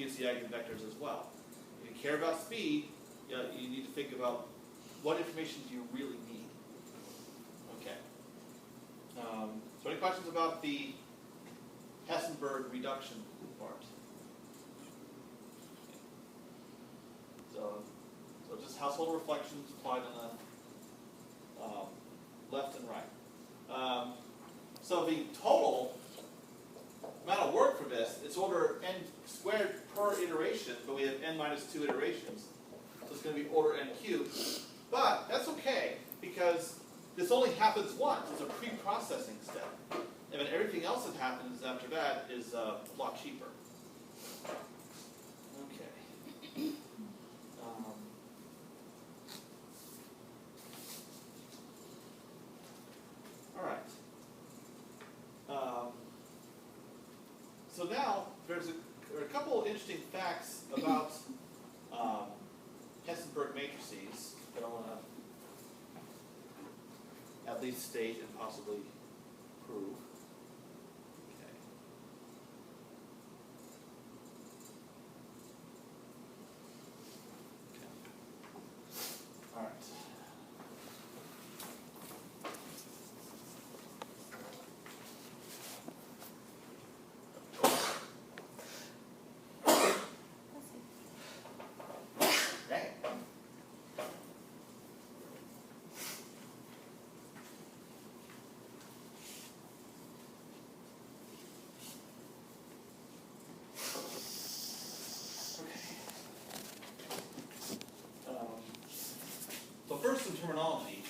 gives the eigenvectors as well. If you care about speed, you need to think about what information do you really need. Okay. So any questions about the Hessenberg reduction part? So just household reflections applied on the left and right. So the total amount of work for this, it's order n squared per iteration, but we have n minus 2 iterations. So it's going to be order n cubed. But that's okay, because this only happens once. It's a pre-processing step. And then everything else that happens after that is a lot cheaper. Okay. All right. So now there are a couple of interesting facts about Hessenberg matrices that I want to at least state and possibly prove. Okay. All right. So first, some terminology.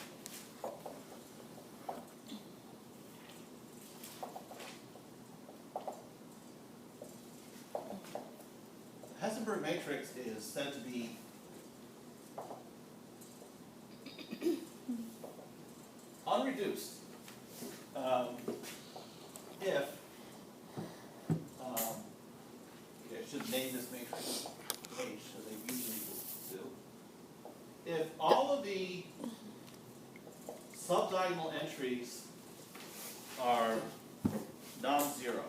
The Hessenberg matrix is said to be unreduced if okay, I should name this matrix H, as they usually do. If all of the subdiagonal entries are non-zero,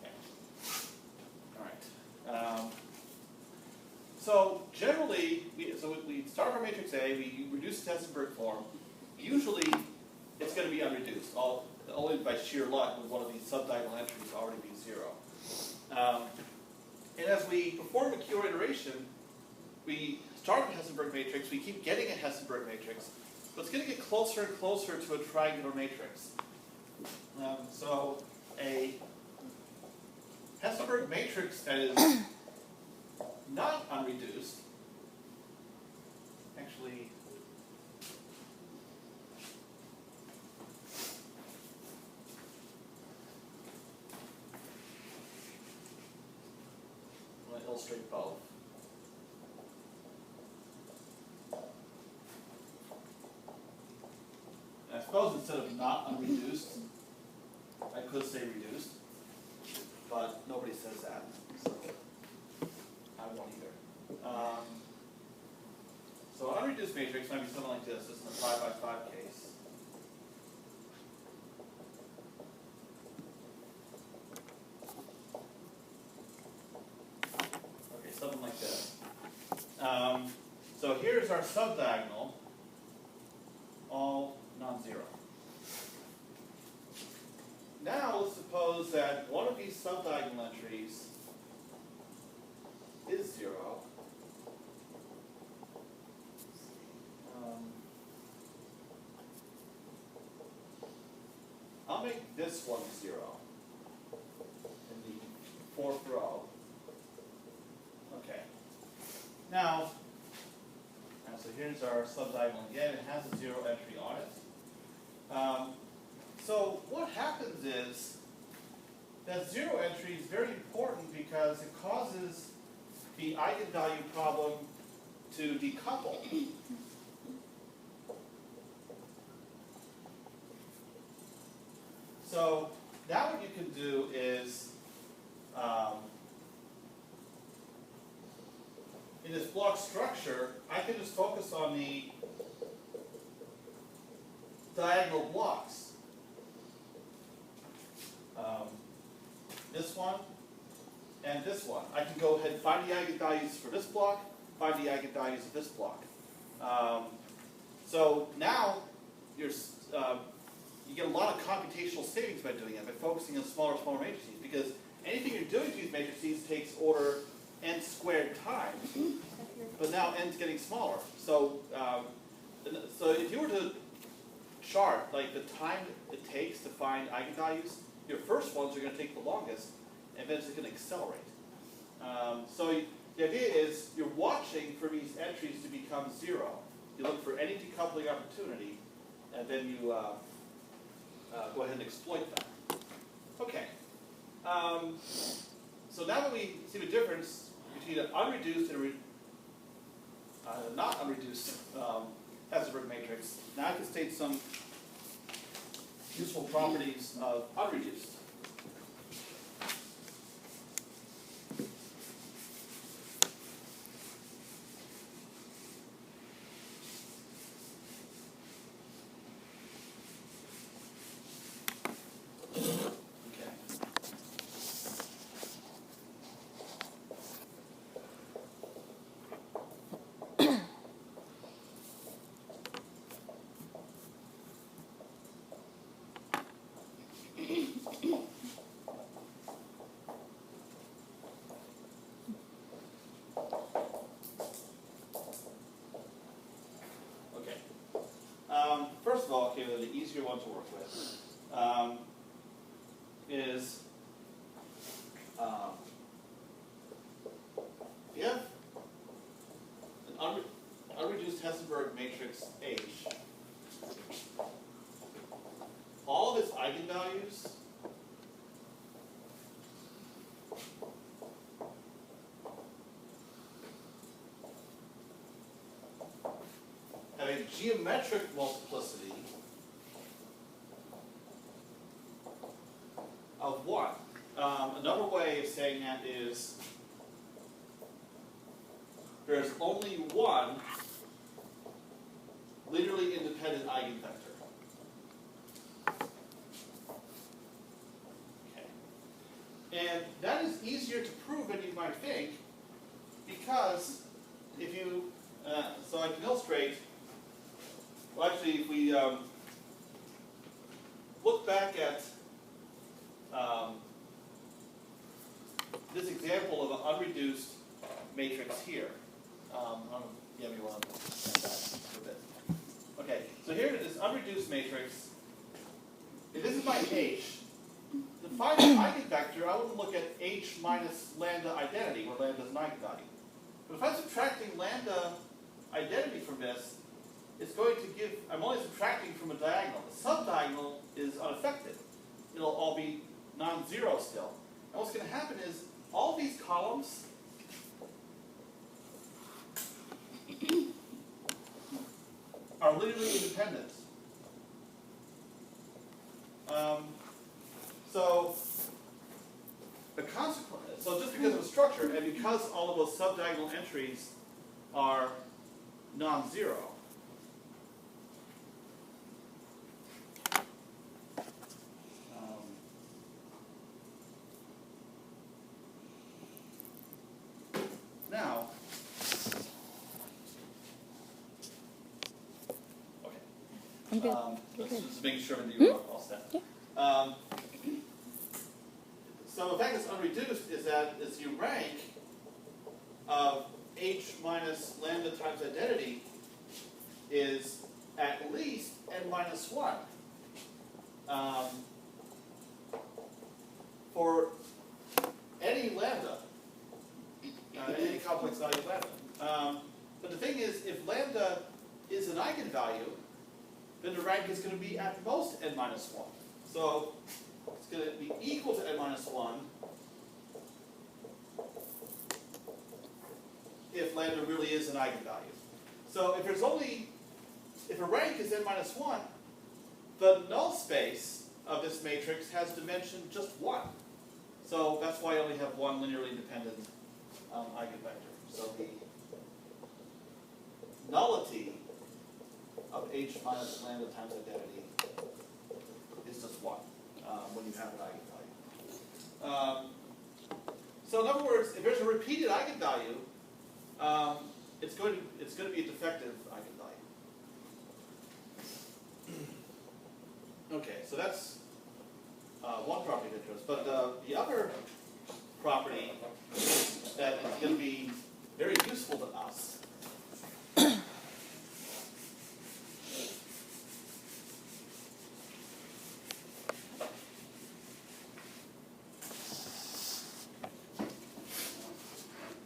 okay. All right. So generally, we start our matrix A, we reduce the Hessenberg form. Usually, it's going to be unreduced. Only by sheer luck would one of these subdiagonal entries already be zero. And as we perform a QR iteration, we start with a Hessenberg matrix, we keep getting a Hessenberg matrix, but it's going to get closer and closer to a triangular matrix. So a Hessenberg matrix that is not unreduced, actually, I'm going to illustrate both. And I suppose instead of not unreduced, I could say reduced, but nobody says that, so I won't either. So an unreduced matrix might be something like this. This is a 5 by 5 case. Okay, something like this. So here's our subdiagonal, all non-zero. Now let's suppose that one of these subdiagonal entries is zero. I'll make this one zero in the fourth row. Okay. Now, so here's our subdiagonal again. It has a zero entry on it. So what happens is that zero entry is very important because it causes the eigenvalue problem to decouple. So now what you can do is, in this block structure, I can just focus on the diagonal blocks. one and this one. I can go ahead and find the eigenvalues for this block, find the eigenvalues of this block. So now you get a lot of computational savings by doing it, by focusing on smaller matrices, because anything you're doing to these matrices takes order n squared times, but now n's getting smaller. So, so if you were to chart like the time it takes to find eigenvalues, your first ones are going to take the longest, and then it's going to accelerate. So the idea is you're watching for these entries to become 0. You look for any decoupling opportunity, and then you go ahead and exploit that. Okay. So now that we see the difference between an unreduced and a not unreduced Hessenberg matrix, now I can state some useful properties of unreduced. First of all, okay, the easier one to work with is if you have an unreduced Hessenberg matrix H, all of its eigenvalues have a geometric multiplicity of 1. Another way of saying that is there's only one linearly independent eigenvector. Okay. And that is easier to prove than you might think, because if you, so I can illustrate. Well, actually, if we look back at this example of an unreduced matrix here. Yeah, we want to add that for a bit. Okay, so here it is, unreduced matrix. If this is my H, to find an eigenvector, I wouldn't look at H minus lambda identity, where lambda is an eigenvalue. But if I'm subtracting lambda identity from this, it's going to give, I'm only subtracting from a diagonal. The subdiagonal is unaffected. It'll all be non-zero still. And what's going to happen is all these columns are linearly independent. So the consequence, so just because of the structure, and because all of those subdiagonal entries are non-zero, now, okay. I'm good. Just making sure that you're all set. Yeah. So the fact it's unreduced is that as you rank of H minus lambda times identity is at least n minus 1 for any lambda, any complex value lambda. But the thing is, if lambda is an eigenvalue, then the rank is going to be at most n minus 1. So it's going to be equal to n minus 1 if lambda really is an eigenvalue. So if there's only, if a rank is n minus 1, the null space of this matrix has dimension just 1. So that's why I only have one linearly independent eigenvector. So the nullity of H minus lambda times identity is just 1 when you have an eigenvalue. So in other words, if there's a repeated eigenvalue, it's going to be a defective eigenvalue. Okay, so that's one property of interest. But the other property that is going to be